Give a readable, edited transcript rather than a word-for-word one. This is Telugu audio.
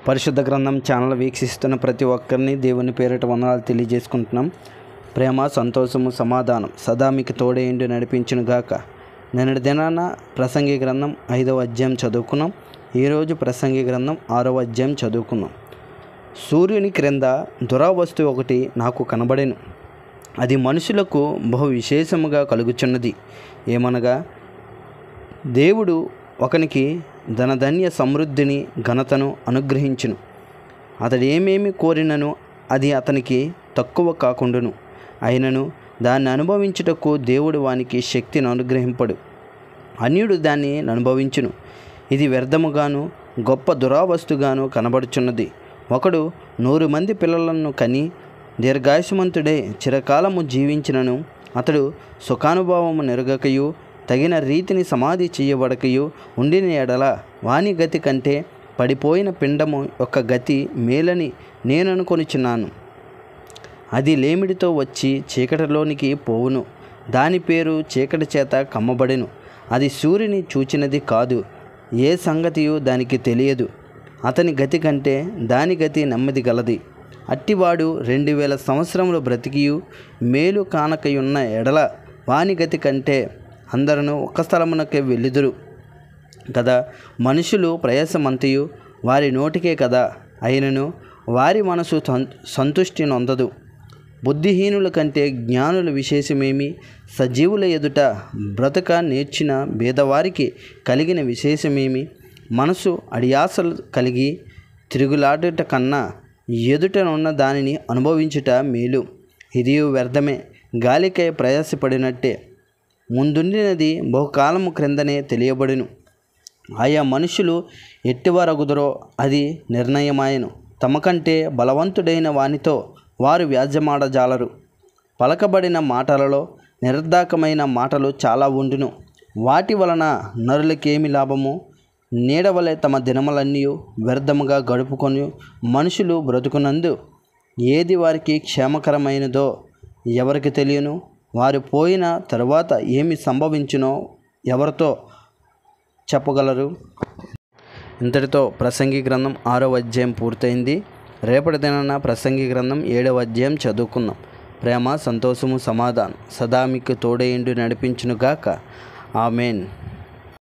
పరిశుద్ధ గ్రంథం ఛానల్ వీక్షిస్తున్న ప్రతి ఒక్కరిని దేవుని పేరిట వందనాలు తెలియజేసుకుంటున్నాం. ప్రేమ, సంతోషము, సమాధానం సదా మీకు తోడేండి నడిపించును గాక. నిన్నటి దినాన ప్రసంగి గ్రంథం 5వ అధ్యాయం చదువుకున్నాం. ఈరోజు ప్రసంగి గ్రంథం 6వ అధ్యాయం చదువుకున్నాం. సూర్యుని క్రింద దురావస్తు ఒకటి నాకు కనబడెను. అది మనుషులకు బహు విశేషముగా కలుగుచున్నది. ఏమనగా, దేవుడు ఒకనికి ధనధాన్య సమృద్ధిని ఘనతను అనుగ్రహించును. అతడు ఏమేమి కోరినను అది అతనికి తక్కువ కాకుండును. అయినను దాన్ని అనుభవించుటకు దేవుడు వానికి శక్తిని అనుగ్రహింపడు. అన్యుడు దాన్ని అనుభవించును. ఇది వ్యర్థముగాను గొప్ప దురావస్తుగాను కనబడుచున్నది. ఒకడు 100 మంది పిల్లలను కని దీర్ఘాయుష్మంతుడై చిరకాలము జీవించినను అతడు సుఖానుభవము నెరుగకయు తగిన రీతిని సమాధి చేయబడకయు ఉండిన ఎడల వాని గతి కంటే పడిపోయిన పిండము యొక్క గతి మేలని నేను అనుకొనిచున్నాను. అది లేమిడితో వచ్చి చీకటిలోనికి పోవును. దాని పేరు చీకటి చేత కమ్మబడెను. అది సూర్యుని చూచినది కాదు, ఏ సంగతియు దానికి తెలియదు. అతని గతి కంటే దాని గతి నెమ్మది గలది. అట్టివాడు 2000 సంవత్సరములు బ్రతికియు మేలు కానకయున్న ఎడల వాని గతి కంటే అందరూ ఒక స్థలమునకే వెళ్ళుదురు కదా. మనుషులు ప్రయాసమంతయు వారి నోటికే కదా, అయినను వారి మనసు సంతుష్టి నొందదు. బుద్ధిహీనుల కంటే జ్ఞానుల విశేషమేమి? సజీవుల ఎదుట బ్రతక నేర్చిన భేదవారికి కలిగిన విశేషమేమి? మనసు అడియాసలు కలిగి తిరుగులాడుట కన్నా ఎదుటనున్న దానిని అనుభవించుట మేలు. ఇది వ్యర్థమే, గాలికై ప్రయాసపడినట్టే. ముందుండినది బహుకాలము క్రిందనే తెలియబడును. ఆయా మనుషులు ఎట్టివారగుదరో అది నిర్ణయమాయను. తమకంటే బలవంతుడైన వానితో వారు వ్యాజ్యమాడజాలరు. పలకబడిన మాటలలో నిరర్ధకమైన మాటలు చాలా ఉండును. వాటి వలన నరులకేమి లాభము? నీడవలె తమ దినములన్నీ వ్యర్థముగా గడుపుకొని మనుషులు బ్రతుకునందు ఏది వారికి క్షేమకరమైనదో ఎవరికి తెలియను. వారు పోయిన తరువాత ఏమి సంభవించునో ఎవరితో చెప్పగలరు? ఇంతటితో ప్రసంగి గ్రంథం 6వ అధ్యాయం పూర్తయింది. రేపటి దినాన ప్రసంగి గ్రంథం 7వ అధ్యాయం చదువుకుందాం. ప్రేమ, సంతోషము, సమాధానం సదా మీకు తోడేండి నడిపించును గాక. ఆమెన్.